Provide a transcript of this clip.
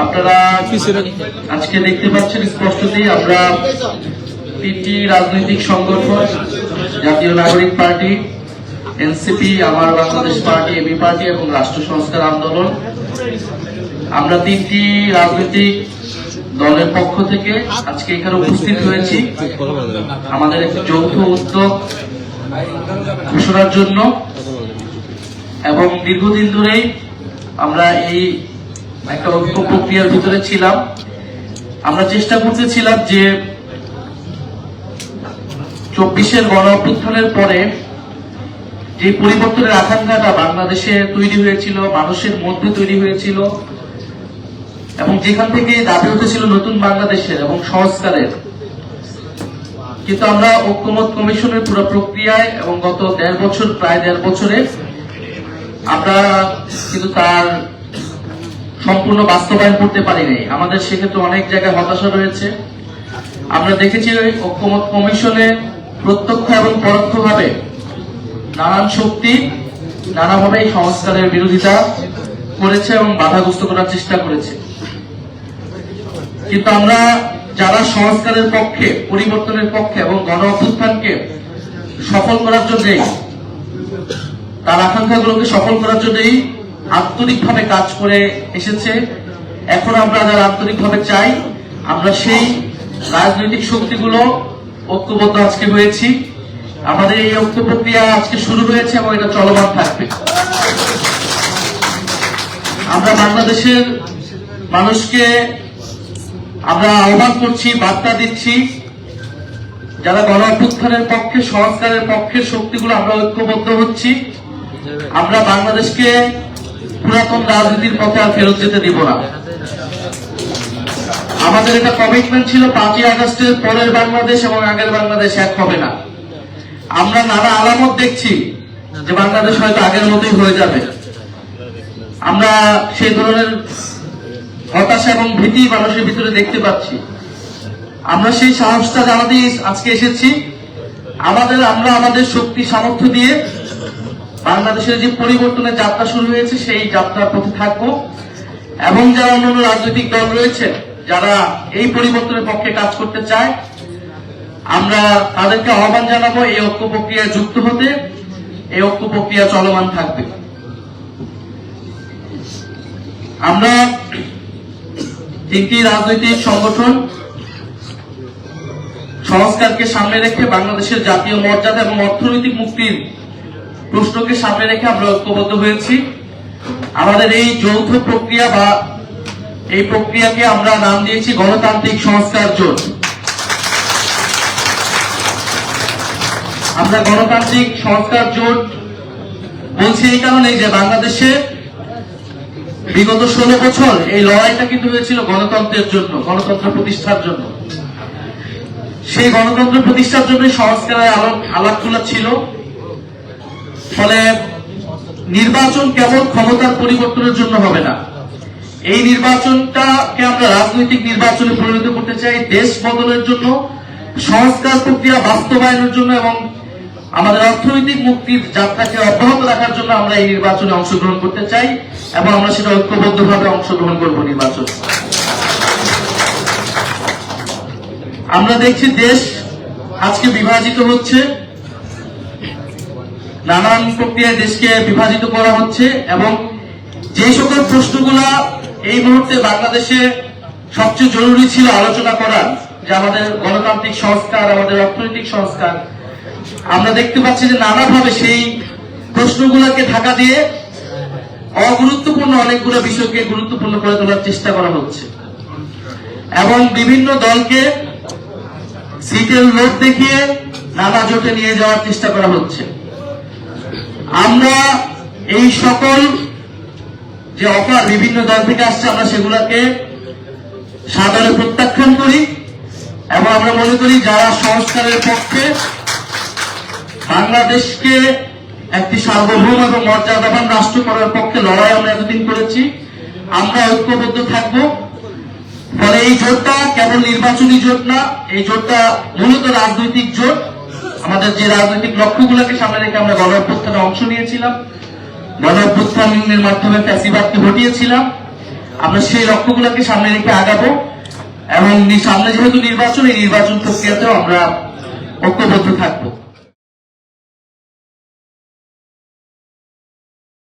আপনারা আজকে দেখতে পাচ্ছেন স্পষ্টতই আমরা তিনটি রাজনৈতিক সংগঠন, জাতীয় নাগরিক পার্টি, এনসিপি, আমার বাংলাদেশ পার্টি, এবি পার্টি এবং রাষ্ট্র সংস্কার আন্দোলন, আমরা তিনটি রাজনৈতিক দলের পক্ষ থেকে আজকে এখানে উপস্থিত হয়েছি আমাদের একটি যৌথ উদ্যোগ ঘোষণার জন্য। এবং দীর্ঘদিন ধরেই আমরা এই একটা ঐক্য প্রক্রিয়ার ভিতরে ছিলাম। আমরা চেষ্টা করতেছিলাম যে 24-এর গণ অভ্যুত্থানের পরে যে পরিবর্তনের আকাঙ্ক্ষাটা বাংলাদেশে তৈরি হয়েছিল, মানুষের মধ্যে তৈরি হয়েছিল এবং যেখান থেকে দাবি উঠেছিল নতুন বাংলাদেশের এবং সংস্কারের, কিন্তু আমরা ঐক্যমত কমিশনের পুরো প্রক্রিয়ায় এবং গত প্রায় দেড় বছরে আমরা কিন্তু তার সম্পূর্ণ বাস্তবায়ন করতে পারিনি। আমাদের সেক্ষেত্রে অনেক জায়গায় হতাশা রয়েছে। আমরা দেখেছি ঐক্যমত কমিশনে প্রত্যক্ষ এবং পরোক্ষভাবে নানান শক্তি নানাভাবে এই সংস্কারের বিরোধিতা করেছে এবং বাধাগ্রস্ত করার চেষ্টা করেছে। কিন্তু আমরা যারা সংস্কারের পক্ষে, পরিবর্তনের পক্ষে এবং গণ অভ্যুত্থানকে সফল করার জন্যই, তার আকাঙ্ক্ষাগুলোকে সফল করার জন্যই আন্তরিকভাবে কাজ করে এসেছে। এখন আমরা যারা আন্তরিকভাবে চাই, আমরা সেই রাজনৈতিক শক্তিগুলো ঐক্যবদ্ধ আজকে হয়েছি। আমাদের এই ঐক্য প্রক্রিয়া আজকে শুরু হয়েছে এবং এটা চলমান থাকবে। আমরা বাংলাদেশের মানুষকে আমরা আহ্বান করছি, বার্তা দিচ্ছি, যারা গণ অভ্যুত্থানের পক্ষে, সংস্কারের পক্ষে শক্তিগুলো আমরা ঐক্যবদ্ধ হচ্ছি। আমরা বাংলাদেশকে পুরাতন রাজনীতির পথে আর ফেরত যেতে দিব না। আমাদের একটা কমিটমেন্ট ছিল 5ই আগস্টের পরের বাংলাদেশ এবং আগের বাংলাদেশ এক হবে না। আমরা নানা আলামত দেখছি যে বাংলাদেশ হয়তো আগের মতোই হয়ে যাবে। আমরা সেই ধরনের হতাশা এবং ভীতি মানুষের ভিতরে দেখতে পাচ্ছি। আমরা সেই সাহসটা জানাতেই আজকে এসেছি। আমরা আমাদের শক্তি সামর্থ্য দিয়ে বাংলাদেশের যে পরিবর্তনের যাত্রা শুরু হয়েছে সেই যাত্রার পথে থাকবো এবং যারা অন্যান্য রাজনৈতিক দল রয়েছে যারা এই পরিবর্তনের পক্ষে কাজ করতে চায়, আমরা তাদেরকে আহ্বান জানাবো এই ঐক্য প্রক্রিয়ায় যুক্ত হতে। এই ঐক্য প্রক্রিয়া চলমান থাকবে। আমরা তিনটি রাজনৈতিক সংগঠন সংস্কারকে সামনে রেখে বাংলাদেশের জাতীয় মর্যাদা এবং অর্থনৈতিক মুক্তির প্রশ্নকে সামনে রেখে আমরা ঐক্যবদ্ধ হয়েছি। আমাদের এই যৌথ প্রক্রিয়া বা এই প্রক্রিয়াকে আমরা নাম দিয়েছি গণতান্ত্রিক সংস্কার জোট। আমরা গণতান্ত্রিক সংস্কার জোট বলছি এই কারণে যে বাংলাদেশে বিগত 16 বছর এই লড়াইটা কিন্তু হয়েছিল গণতন্ত্রের জন্য, গণতন্ত্র প্রতিষ্ঠার জন্য। সেই গণতন্ত্র প্রতিষ্ঠার জন্য সংস্কারের আলাপগুলো ছিল। ফলে নির্বাচন কেবল ক্ষমতার পরিবর্তনের জন্য হবে না। এই নির্বাচনটাকে আমরা রাজনৈতিক নির্বাচনে পরিণত করতে চাই দেশ বদলের জন্য, সংস্কার প্রক্রিয়া বাস্তবায়নের জন্য এবং আমাদের অর্থনৈতিক মুক্তির যাত্রাকে অব্যাহত রাখার জন্য আমরা এই নির্বাচনে অংশগ্রহণ করতে চাই এবং আমরা সেটা ঐক্যবদ্ধভাবে অংশগ্রহণ করব নির্বাচন। আমরা দেখছি দেশ আজকে বিভাজিত হচ্ছে, নানান প্রক্রিয়ায় দেশকে বিভাজিত করা হচ্ছে এবং যে সকল প্রশ্নগুলা এই মুহূর্তে বাংলাদেশে সবচেয়ে জরুরি ছিল আলোচনা করার, যে আমাদের গণতান্ত্রিক সংস্কার, আমাদের অর্থনৈতিক সংস্কার, আমরা দেখতে পাচ্ছি যে নানাভাবে সেই প্রশ্নগুলোকে ঢাকা দিয়ে অগুরুত্বপূর্ণ অনেকগুলো বিষয়কে গুরুত্বপূর্ণ করে তোলার চেষ্টা করা হচ্ছে এবং বিভিন্ন দলকে সিটের লোভ দেখিয়ে নানা জোটে নিয়ে যাওয়ার চেষ্টা করা হচ্ছে। আমরা এই সকল যে অফার বিভিন্ন দল থেকে আসছে, আমরা সেগুলোকে সাদরে প্রত্যাখ্যান করি এবং আমরা মনে করি যারা সংস্কারের পক্ষে, বাংলাদেশকে একটি সার্বভৌম এবং মর্যাদাবান রাষ্ট্র করার পক্ষে লড়াই আমরা এতদিন করেছি, আমরা ঐক্যবদ্ধ থাকব। ফলে এই জোটটা কেবল নির্বাচনী জোট না, এই জোটটা মূলত রাজনৈতিক জোট। আমাদের যে রাজনৈতিক লক্ষ্যগুলোকে সামনে রেখে আমরা গণ অভ্যুত্থানে অংশ নিয়েছিলাম, গণ অভ্যুত্থানের মাধ্যমে ফ্যাসিবাদকে হটিয়েছিলাম, আমরা সেই লক্ষ্যগুলোকে সামনে রেখে আগাবো এবং সামনে যেহেতু নির্বাচন, এই নির্বাচন প্রক্রিয়াতেও আমরা ঐক্যবদ্ধ থাকবো।